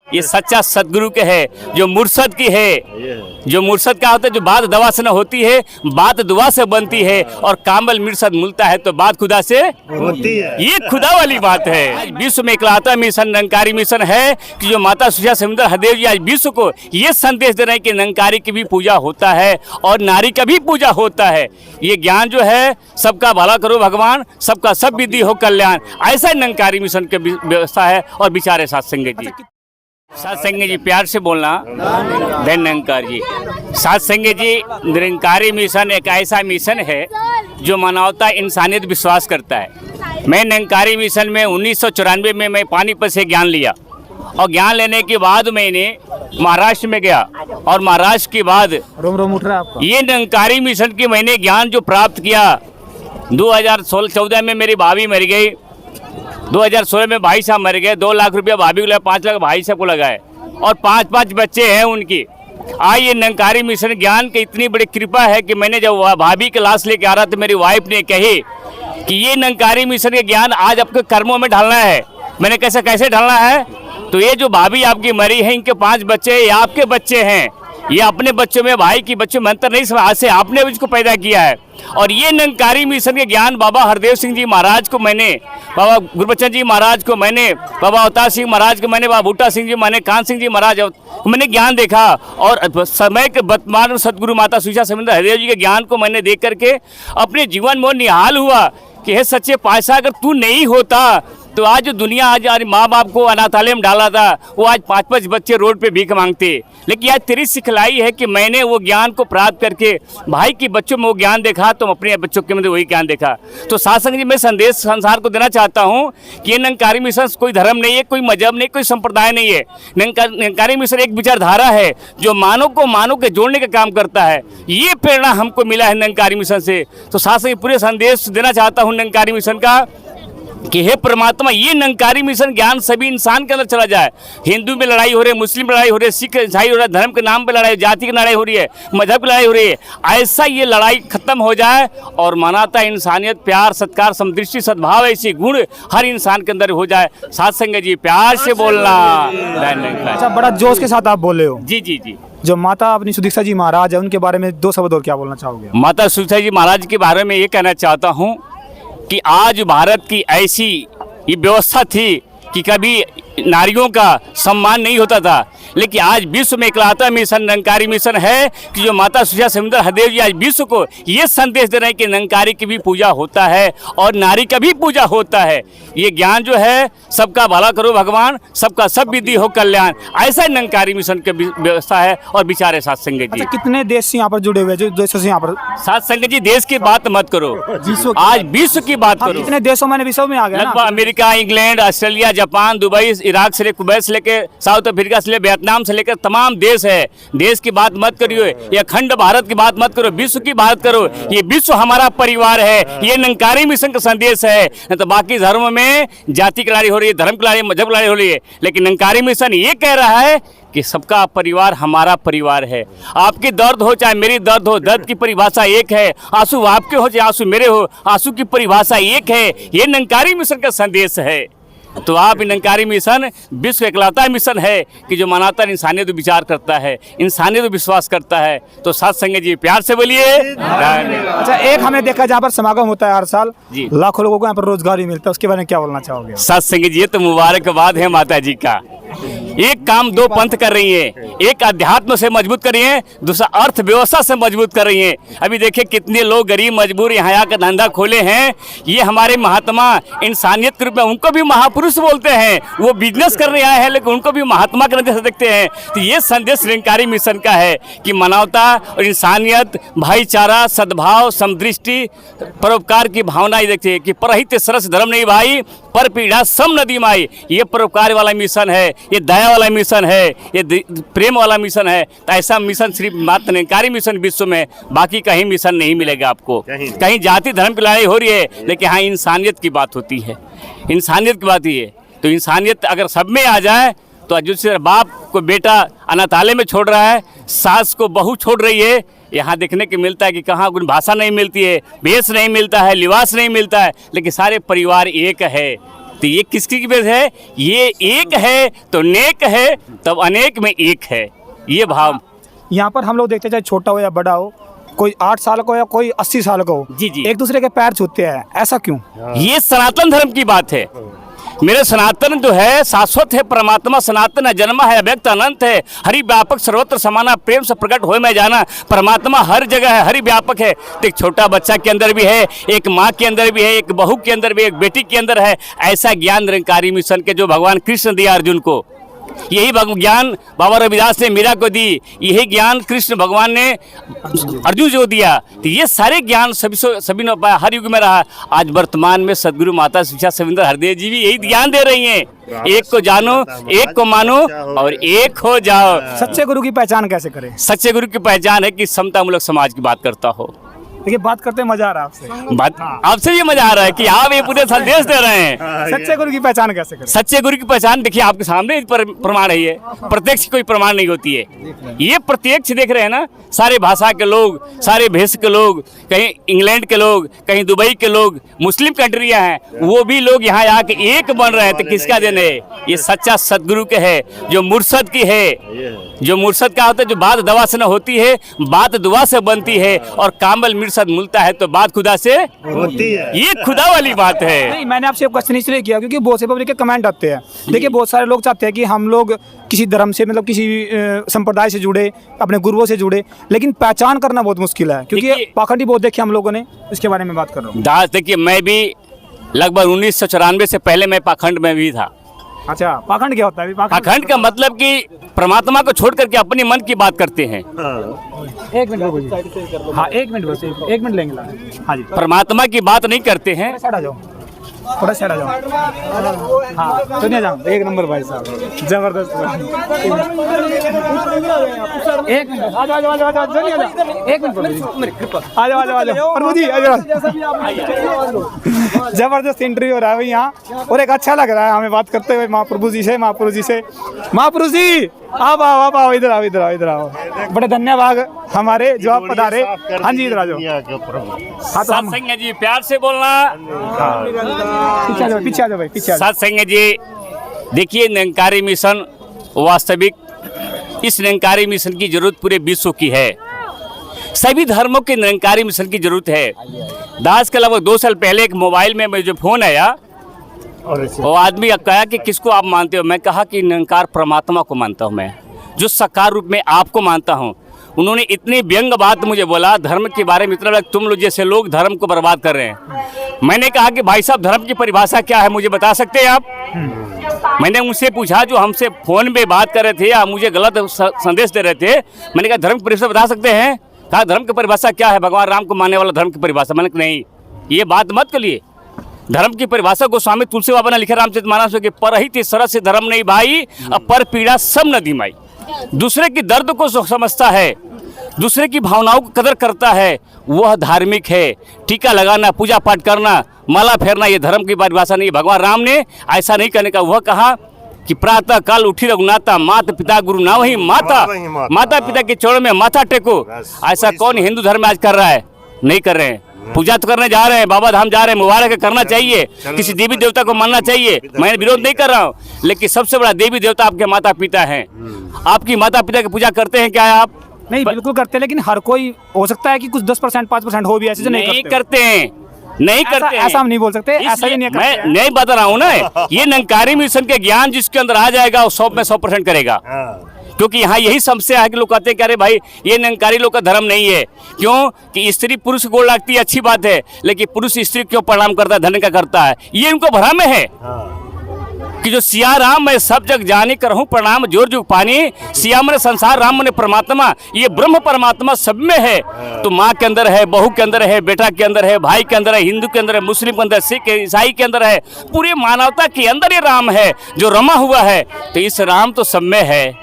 ये सच्चा सदगुरु के है, जो मुर्शद की है। जो मुर्शद का होता है, जो बात दवा से न होती है, बात दुआ से बनती है, और कामल मुर्शद मिलता है तो बात खुदा से होती है। ये खुदा वाली बात है। आज विश्व में इकलौता मिशन निरंकारी मिशन है कि जो माता सुषा सिमंदर हरदेव जी आज विश्व को ये संदेश दे रहे हैं कि निरंकारी की भी पूजा होता है और नारी का भी पूजा होता है। ये ज्ञान जो है, सबका भला करो भगवान, सबका सब विधि हो कल्याण, ऐसा निरंकारी मिशन की व्यवस्था है। और विचार है सत्संग जी। सत्संग जी प्यार से बोलना। धन निरंकार जी। सत्संग जी, निरंकारी मिशन एक ऐसा मिशन है जो मानवता इंसानियत विश्वास करता है। मैं निरंकारी मिशन में 1994 में मैं पानीपत से ज्ञान लिया, और ज्ञान लेने के बाद मैंने महाराष्ट्र में गया, और महाराष्ट्र के बाद रोम उठ रहा है आपका। ये निरंकारी मिशन की मैंने ज्ञान जो प्राप्त किया, 2014 में मेरी भाभी मर गई, 2016 में भाई साहब मर गए, 2 लाख रुपया भाभी को लगा, 5 लाख भाई साहब को लगाए, और 5 बच्चे हैं उनकी। आज ये निरंकारी मिशन ज्ञान की इतनी बड़ी कृपा है कि मैंने जब भाभी की लाश लेके आ रहा था, मेरी वाइफ ने कही कि ये निरंकारी मिशन के ज्ञान आज आपके कर्मों में ढालना है। मैंने कैसे ढालना है? तो ये जो भाभी आपकी मरी है, इनके 5 बच्चे ये आपके बच्चे हैं। ये अपने बच्चों में, भाई की बच्चों में अंतर नहीं समझ, आज से आपने इसको पैदा किया है। और ये निरंकारी मिशन के ज्ञान बाबा हरदेव सिंह जी महाराज को मैंने, बाबा गुरबचन जी महाराज को मैंने, बाबा अवतार सिंह महाराज को मैंने, बाबा बूटा सिंह जी मैंने, कान सिंह जी महाराज मैंने ज्ञान देखा। और समय के वर्तमान सदगुरु माता सुषा सिमंदर हरदेव जी के ज्ञान को मैंने देख करके अपने जीवन में निहाल हुआ कि हे सच्चे पातशाह, अगर तू नहीं होता तो आज जो दुनिया आज माँ बाप को अनाथालय में डाला था, वो आज 5 बच्चे रोड पे भीख मांगते। लेकिन आज तेरी सिखलाई है कि मैंने वो ज्ञान को प्राप्त करके भाई के बच्चों में वो ज्ञान देखा, तो अपने बच्चों के अंदर वही ज्ञान देखा। तो सत्संग जी, मैं संदेश संसार को देना चाहता हूँ कि ये निरंकारी मिशन कोई धर्म नहीं है, कोई मजहब नहीं, कोई संप्रदाय नहीं है। निरंकारी मिशन एक विचारधारा है जो मानव को मानव के जोड़ने का काम करता है। ये प्रेरणा हमको मिला है निरंकारी मिशन से। तो सत्संग पूरे संदेश देना चाहता हूँ निरंकारी मिशन का कि हे परमात्मा, ये निरंकारी मिशन ज्ञान सभी इंसान के अंदर चला जाए। हिंदू में लड़ाई हो रही है, मुस्लिम लड़ाई हो रही है, सिख ईसाई हो रहा है, धर्म के नाम पे लड़ाई, जाति की लड़ाई हो रही है, मजहब की लड़ाई हो रही है। ऐसा ये लड़ाई खत्म हो जाए और मानवता, इंसानियत, प्यार, सत्कार, समदृष्टि, सद्भाव ऐसी गुण हर इंसान के अंदर हो जाए। सत्संग जी प्यार से बोलना। अच्छा, बड़ा जोश के साथ आप बोले हो। जी जी जी। जो माता अपनी सुदीक्षा जी महाराज है, उनके बारे में 2 शब्द और क्या बोलना चाहोगे? माता सुदीक्षा जी महाराज के बारे में ये कहना चाहता हूँ कि आज भारत की ऐसी ये व्यवस्था थी कि कभी नारियों का सम्मान नहीं होता था, लेकिन आज विश्व में इकलौता मिशन निरंकारी मिशन है कि जो माता सुषा सिमंदर हरदेव जी आज विश्व को ये संदेश दे रहे हैं कि निरंकारी की भी पूजा होता है और नारी का भी पूजा होता है। ये ज्ञान जो है, सबका भला करो भगवान, सबका सब विधि हो कल्याण, ऐसा निरंकारी मिशन की व्यवस्था है। और विचार है सत्संग जी। अच्छा, कितने देश से यहाँ पर जुड़े हुए, जो देशों से यहाँ पर? सत्संग जी, देश की बात मत करो, आज विश्व की बात करो। कितने देशों में विश्व में आ गए? लगभग America, England, Australia, Japan, Dubai, Iraq से लेकर कुवैत से लेकर साउथ अफ्रीका से लेकर वियतनाम से लेकर तमाम देश है। देश की बात मत करियो, ये अखंड भारत की बात मत करो, विश्व की बात करो। ये विश्व हमारा परिवार है, ये निरंकारी मिशन का संदेश है। तो बाकी धर्म में जाति की लड़ाई हो रही है, धर्म की लड़ाई, मजहब की लड़ाई हो रही है, लेकिन निरंकारी मिशन ये कह रहा है कि सबका परिवार हमारा परिवार है। आपकी दर्द हो चाहे मेरी दर्द हो, दर्द की परिभाषा एक है। आंसू आपके हो चाहे आंसू मेरे हो, आंसू की परिभाषा एक है। ये निरंकारी मिशन का संदेश है। तो आप निरंकारी मिशन विश्व इकलौता मिशन है कि जो मानवता इंसानियत विचार करता है, इंसानियत विश्वास करता है। तो सत्संग जी प्यार से बोलिए। अच्छा, एक हमें देखा जहाँ पर समागम होता है हर साल, लाखों लोगों को यहाँ पर रोजगार भी मिलता है, उसके बारे में क्या बोलना चाहोगे? सत्संग जी, ये तो मुबारकबाद है माता जी का। एक काम 2 पंथ कर रही है, एक अध्यात्म से मजबूत कर रही है, दूसरा अर्थव्यवस्था से मजबूत कर रही है। अभी देखिए कितने लोग गरीब मजबूर यहाँ आकर धंधा खोले हैं। ये हमारे महात्मा इंसानियत के रूप में, उनको भी महापुरुष बोलते हैं, वो बिजनेस कर रहे हैं, लेकिन उनको भी महात्मा के नजर से देखते हैं। तो ये संदेश निरंकारी मिशन का है कि मानवता और इंसानियत, भाईचारा, सद्भाव, समदृष्टि, परोपकार की भावना ही देखते हैं कि परहित सरस धर्म नहीं भाई, पर पीढ़ा सम नदी माई। ये परोपकार वाला मिशन है, ये दया वाला मिशन है, ये प्रेम वाला मिशन है। तो ऐसा मिशन सिर्फ मात्र निरंकारी मिशन विश्व में, बाकी कहीं मिशन नहीं मिलेगा आपको। कहीं जाति धर्म की लड़ाई हो रही है, लेकिन हाँ इंसानियत की बात होती है, इंसानियत की बात ही है। तो इंसानियत अगर सब में आ जाए, तो जिससे बाप को बेटा अनाथालय में छोड़ रहा है, सास को बहू छोड़ रही है, यहाँ देखने को मिलता है कि कहाँ कोई भाषा नहीं मिलती है, भेष नहीं मिलता है, लिबास नहीं मिलता है, लेकिन सारे परिवार एक है। तो ये किसकी वजह से है? ये एक है तो नेक है, तब अनेक में एक है, ये भाव। यहाँ पर हम लोग देखते हैं, चाहे छोटा हो या बड़ा हो, कोई 8 साल का हो या कोई 80 साल का हो, जी जी, एक दूसरे के पैर छूते हैं, ऐसा क्यों? ये सनातन धर्म की बात है। मेरे सनातन जो है शाश्वत है, परमात्मा सनातन है, जन्मा है, अव्यक्त अनंत है, हरि व्यापक सर्वत्र समाना, प्रेम से प्रकट होए मैं जाना। परमात्मा हर जगह है, हरि व्यापक है। तो एक छोटा बच्चा के अंदर भी है, एक माँ के अंदर भी है, एक बहू के अंदर भी, एक बेटी के अंदर है। ऐसा ज्ञान निरंकारी मिशन के जो भगवान कृष्ण दिया अर्जुन को, यही ज्ञान बाबा रविदास ने मीरा को दी, यही ज्ञान कृष्ण भगवान ने अर्जुन को दिया। तो ये सारे ज्ञान सभी ने पाया, हर युग में रहा। आज वर्तमान में सदगुरु माता शिक्षा सविंदर हरदेव जी भी यही ज्ञान दे रही हैं, एक को जानो, एक को मानो और एक हो जाओ। सच्चे गुरु की पहचान कैसे करें? सच्चे गुरु की पहचान है कि समतामूलक समाज की बात करता हो। देखिए, बात करते मजा आ रहा है आपसे, बात आपसे ये मजा आ रहा है कि आप ये पूरे संदेश दे रहे हैं। सच्चे गुरु की पहचान कैसे करें? सच्चे गुरु की पहचान देखिए आपके सामने प्रमाण है, ये प्रत्यक्ष कोई प्रमाण नहीं होती है, ये प्रत्यक्ष देख रहे हैं ना। सारे भाषा के लोग, सारे भेष के लोग, कहीं इंग्लैंड के लोग, कहीं दुबई के लोग, मुस्लिम कंट्रियां हैं, वो भी लोग यहाँ आके एक बन रहे हैं। तो किसका देन है? ये सच्चा सदगुरु के है, जो मुर्शद की है। जो मुर्शद का होता है, जो बात दवा से न होती है, बात दुआ से बनती है, और कामल मिर्शद मिलता है तो बात खुदा से होती है। ये खुदा वाली बात है। नहीं, मैंने आपसे क्वेश्चन इसलिए किया क्योंकि बहुत से पब्लिक के कमेंट आते हैं। देखिए, बहुत सारे लोग चाहते हैं कि हम लोग किसी धर्म से, मतलब किसी संप्रदाय से जुड़े, अपने गुरुओं से जुड़े, लेकिन पहचान करना बहुत मुश्किल है क्योंकि पाखंडी बहुत देखे हम लोगों ने। इसके बारे में बात कर रहा हूँ। दास देखिए, मैं भी लगभग 1994 से पहले मैं पाखंड में भी था। अच्छा, पाखंड क्या होता है? पाखंड का मतलब कि परमात्मा को छोड़ करके अपने मन की बात करते हैं। एक मिनट रुको। हाँ, एक मिनट बस, एक मिनट लेंगे। हाँ जी, परमात्मा की बात नहीं करते हैं। साइड आ जाओ, थोड़ा साइड आ जाओ। हाँ, सुनिए जाओ, एक नंबर भाई साहब, जबरदस्त। एक मिनट, आ जाओ, आ जाओ, एक मिनट, आ जाओ प्रभु जी, आ जाओ। जबरदस्त इंटरव्यू हो रहा है भाई यहाँ, और एक अच्छा लग रहा है हमें बात करते हुए महाप्रभु जी से। महापुरुष जी, आप आओ, इधर आओ। बड़े धन्यवाद हमारे जो आप पधारे। हाँ जी, इधर आ जाओ। हाँ, तो सत्संग जी, प्यार से बोलना। पीछे आ जाओ भाई, पीछे। सत्संग जी, देखिए, निरंकारी मिशन वास्तविक, इस निरंकारी मिशन की जरूरत पूरे विश्व की है। सभी धर्मों के निरंकारी मिशन की जरूरत है। दास के लगभग 2 साल पहले एक मोबाइल में जो फोन आया, वो आदमी कहा कि किसको आप मानते हो? मैं कहा कि निरंकार परमात्मा को मानता हूँ मैं, जो साकार रूप में आपको मानता हूँ। उन्होंने इतनी व्यंग बात मुझे बोला धर्म के बारे में, इतना तुम लोग जैसे लोग धर्म को बर्बाद कर रहे हैं। मैंने कहा कि भाई साहब, धर्म की परिभाषा क्या है, मुझे बता सकते हैं आप? मैंने उनसे पूछा, जो हमसे फोन पे बात कर रहे थे या मुझे गलत संदेश दे रहे थे। मैंने कहा, धर्म की परिभाषा बता सकते हैं? कहा, धर्म की परिभाषा क्या है? भगवान राम को मानने वाला धर्म की परिभाषा। मैंने कहा, नहीं, ये बात मत करिए। धर्म की परिभाषा गोस्वामी तुलसी बाबा ने लिखा रामचरितमानस में कि परहित सरस से धर्म नहीं भाई, अब पर पीड़ा सब न दिमाई। दूसरे की दर्द को समझता है, दूसरे की भावनाओं को कदर करता है, वह धार्मिक है। टीका लगाना, पूजा पाठ करना, माला फेरना, ये धर्म की परिभाषा नहीं। भगवान राम ने ऐसा नहीं करने का, वह कहा कि प्रातः काल उठी रघुनाथा, माता पिता गुरु ना वही माता, माता पिता के चरणों में माथा टेको। ऐसा कौन हिंदू धर्म में आज कर रहा है? नहीं कर रहे हैं। पूजा तो करने जा रहे हैं, बाबा धाम जा रहे हैं, मुबारक करना चाहिए, किसी देवी देवता को मानना चाहिए, मैं विरोध नहीं कर रहा हूँ। लेकिन सबसे बड़ा देवी देवता आपके माता पिता हैं। आपकी माता पिता की पूजा करते हैं क्या आप? नहीं, बिल्कुल करते हैं, लेकिन हर कोई, हो सकता है कि कुछ 10% 5% हो भी ऐसे जो नहीं करते हैं। नहीं करते हैं। ऐसा हम नहीं बोल सकते, ऐसा ही नहीं करते। मैं नहीं बता रहा हूँ ना, ये निरंकारी मिशन के ज्ञान जिसके अंदर आ जाएगा वो 100 में 100% करेगा। क्योंकि यहाँ यही समस्या है कि लोग कहते हैं कि अरे भाई, ये निरंकारी लोग का धर्म नहीं है। क्यों? कि स्त्री पुरुष को गोड़ लगती है, अच्छी बात है, लेकिन पुरुष स्त्री क्यों प्रणाम करता है, धन का करता है, ये उनको भ्रम है। कि जो सिया राम मैं सब जग जाने करहूँ प्रणाम जोर जुग पानी, सिया मन संसार राम मन परमात्मा, ये ब्रह्म परमात्मा सब में है। तो माँ के अंदर है, बहू के अंदर है, बेटा के अंदर है, भाई के अंदर है, हिंदू के अंदर है, मुस्लिम के अंदर, सिख ईसाई के अंदर है, पूरी मानवता के अंदर ये राम है जो रमा हुआ है। तो इस राम तो सब में है,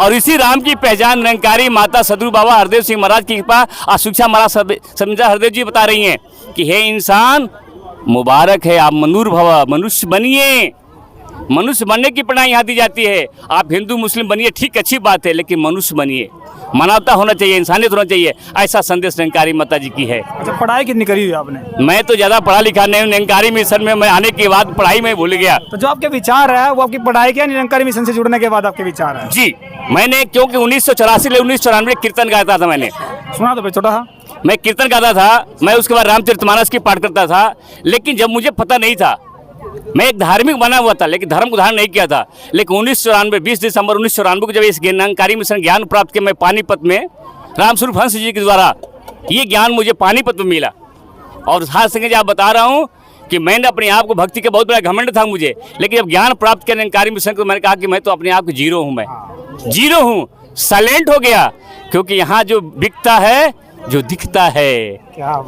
और इसी राम की पहचान निरंकारी माता सदगुरु बाबा हरदेव सिंह महाराज की कृपा और शिक्षा महाराज समझा हरदेव जी बता रही हैं कि हे इंसान, मुबारक है, आप मनूर भव, मनुष्य बनिए। मनुष्य बनने की प्रेरणा यहाँ दी जाती है। आप हिंदू मुस्लिम बनिए, ठीक, अच्छी बात है, लेकिन मनुष्य बनिए। मानवता होना चाहिए, इंसानियत होना चाहिए, ऐसा संदेश निरंकारी माता जी की है। अच्छा, पढ़ाई कितनी करी हुई है आपने? मैं तो ज़्यादा पढ़ा लिखा नहीं हूँ, निरंकारी मिशन में मैं आने के बाद पढ़ाई में भूल गया। तो जो आपके विचार है वो आपकी पढ़ाई के या निरंकारी मिशन से जुड़ने के बाद आपके विचार है? जी, मैंने क्योंकि 1984 से 1994 कीर्तन गाता था मैंने, सुना तो भाई छोटा सा। मैं कीर्तन गाता था, मैं उसके बाद रामचरितमानस की पाठ करता था। लेकिन जब मुझे पता नहीं था, मैं एक धार्मिक बना हुआ था लेकिन धर्म को धारण नहीं किया था। लेकिन 1994 20 दिसंबर 1994 को जब इस निरंकारी मिशन ज्ञान प्राप्त किया, मैं पानीपत में रामस्वरूप हंस जी के द्वारा ये ज्ञान मुझे पानीपत में मिला। और साथ संग जी आप बता रहा हूँ कि मैंने अपने आप को, भक्ति का बहुत बड़ा घमंड था मुझे, लेकिन जब ज्ञान प्राप्त किया निरंकारी मिशन को, मैंने कहा कि मैं तो अपने आप को जीरो हूँ, मैं जीरो हूँ, साइलेंट हो गया। क्योंकि यहाँ जो बिकता है, जो दिखता है,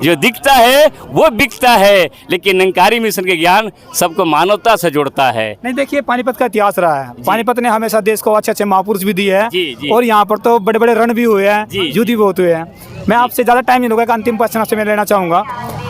जो दिखता है वो बिकता है, लेकिन निरंकारी मिशन के ज्ञान सबको मानवता से जोड़ता है। नहीं, देखिए पानीपत का इतिहास रहा है, पानीपत ने हमेशा देश को अच्छे अच्छे महापुरुष भी दिए हैं। जी, जी। और यहाँ पर तो बड़े बड़े रण भी हुए हैं, जी, युद्ध भी बहुत हुए हैं। मैं आपसे ज़्यादा टाइम नहीं लूँगा, एक अंतिम क्वेश्चन आपसे मैं लेना चाहूँगा।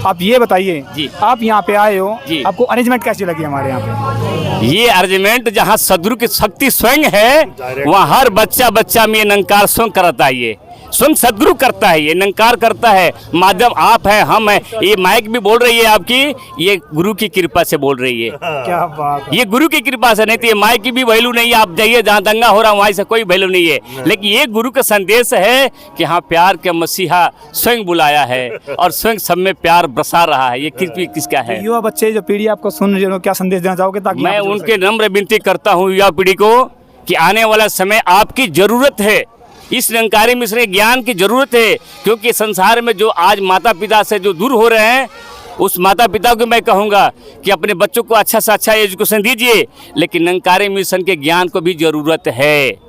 आप ये बताइए, जी। आप यहाँ पे आए हो, जी। आपको अरेंजमेंट कैसी लगी हमारे यहाँ पे? ये अरेंजमेंट जहाँ सदगुरु की शक्ति स्वयं है, वहाँ हर बच्चा में निरंकार स्वयं करता है। ये स्वयं सदगुरु करता है, ये निरंकार करता है। माध्यम आप है, हम है। ये माइक भी बोल रही है आपकी, ये गुरु की कृपा से बोल रही है। क्या बात है। ये गुरु की कृपा से, नहीं तो ये माइक की भी वैल्यू नहीं है। आप जाइए जहाँ दंगा हो रहा है वहाँ से कोई वैल्यू नहीं है। लेकिन ये गुरु का संदेश है कि हाँ, प्यार के मसीहा स्वयं बुलाया है और स्वयं सब में प्यार बरसा रहा है। ये कृपा किसका है? युवा बच्चे जो पीढ़ी आपको सुन रही है, क्या संदेश देना चाहोगे ताकि मैं आप जुड़ उनके नम्र विनती करता हूँ युवा पीढ़ी को कि आने वाला समय आपकी जरूरत है, इस निरंकारी मिशन के ज्ञान की जरूरत है। क्योंकि संसार में जो आज माता पिता से जो दूर हो रहे हैं, उस माता पिता को मैं कहूँगा कि अपने बच्चों को अच्छा से अच्छा एजुकेशन दीजिए, लेकिन निरंकारी मिशन के ज्ञान को भी जरूरत है।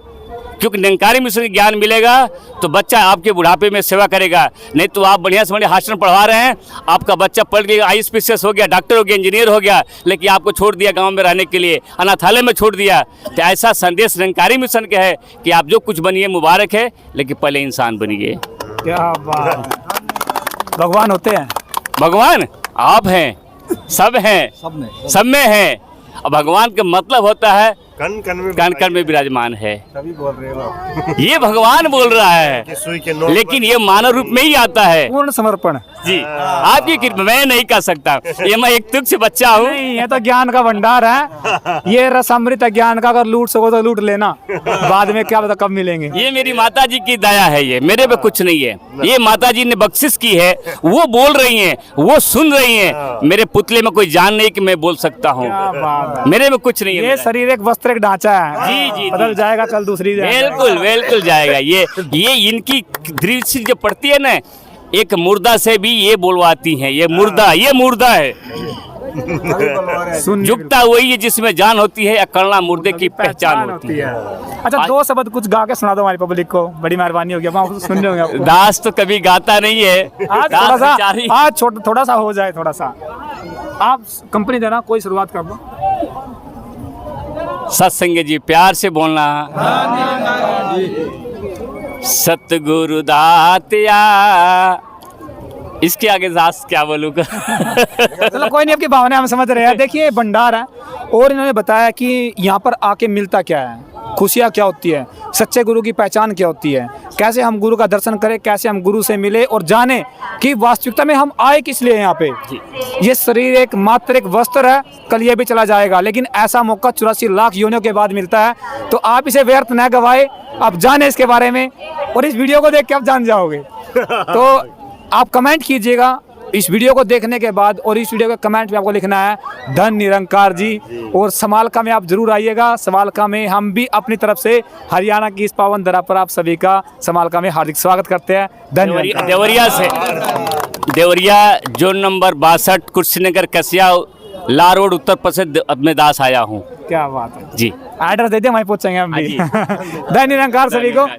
क्योंकि निरंकारी मिशन के ज्ञान मिलेगा तो बच्चा आपके बुढ़ापे में सेवा करेगा। नहीं तो आप बढ़िया से बढ़िया हॉस्टल पढ़वा रहे हैं, आपका बच्चा पढ़ के IAS हो गया, डॉक्टर हो गया, इंजीनियर हो गया, लेकिन आपको छोड़ दिया गांव में रहने के लिए, अनाथालय में छोड़ दिया। तो ऐसा संदेश निरंकारी मिशन का है कि आप जो कुछ बनिए मुबारक है, लेकिन पहले इंसान बनिए। क्या बात है। भगवान होते हैं? भगवान आप हैं, सब हैं, सब में हैं। और भगवान का मतलब होता है कण कण में विराजमान है। सभी बोल रहे हो। ये भगवान बोल रहा है, लेकिन ये मानव रूप में ही आता है। पूर्ण समर्पण। जी, आपकी कृपा, मैं नहीं कर सकता, ये मैं एक तुच्छ बच्चा हूँ। नहीं, ये तो ज्ञान का भंडार है, ये रस अमृत है ज्ञान का। अगर लूट सको तो लूट लेना, बाद में क्या पता कब मिलेंगे। ये मेरी माता जी की दया है, ये मेरे पे कुछ नहीं है। ये माता जी ने बख्शिश की है, वो बोल रही हैं, वो सुन रही हैं। मेरे पुतले में कोई जान नहीं कि मैं बोल सकता हूँ, क्या बात है। मेरे में कुछ नहीं है। ये शरीर एक वस्त्र, एक ढांचा है। जी, जी, बदल जी। जाएगा, कल दूसरी जाएगा। बिल्कुल बिल्कुल जाएगा। ये इनकी दृष्टि जो पड़ती है ना, एक मुर्दा से भी ये बोलवाती हैं। ये मुर्दा है, सुन जुगता वही है जिसमें जान होती है, अकड़ना मुर्दे की पहचान होती है। अच्छा, दो शब्द कुछ गा के सुना दो हमारी पब्लिक को, बड़ी मेहरबानी होगी। आप सुन रहे होंगे आपको। दास तो कभी गाता नहीं है, आज दास थोड़ा सा, बेचारी- आज थोड़ा सा हो जाए, थोड़ा सा आप कंपनी देना, कोई शुरुआत कर दो। सत्संग जी, प्यार से बोलना। सतगुरु दातिया, इसके आगे दास क्या बोलूँगा। चलो कोई नहीं, आपकी भावना हम समझ रहे हैं। देखिए, भंडार है और इन्होंने बताया कि यहाँ पर आके मिलता क्या है, खुशियाँ क्या होती है, सच्चे गुरु की पहचान क्या होती है, कैसे हम गुरु का दर्शन करें, कैसे हम गुरु से मिले और जाने कि वास्तविकता में हम आए किस लिए यहाँ पे। ये शरीर एक मात्र एक वस्त्र है, कल ये भी चला जाएगा, लेकिन ऐसा मौका 84 लाख योनियों के बाद मिलता है। तो आप इसे व्यर्थ न गवाए, आप जाने इसके बारे में, और इस वीडियो को देख के आप जान जाओगे। तो आप कमेंट कीजिएगा इस वीडियो को देखने के बाद, और इस वीडियो के कमेंट में आपको लिखना है धन निरंकार जी। और समालका में आप जरूर आइएगा। समालका में हम भी अपनी तरफ से हरियाणा की इस पावन धरा पर आप सभी का समालका में हार्दिक स्वागत करते हैं। धन्यवाद। देवरिया से, देवरिया जोन नंबर 62, कुर्सीनगर, कसिया, ला रोड, उत्तर प्रदेश में दास आया हूँ। क्या बात है जी, एड्रेस दे दिया, वहीं पहुंचेंगे हम भी। धन निरंकार सभी को।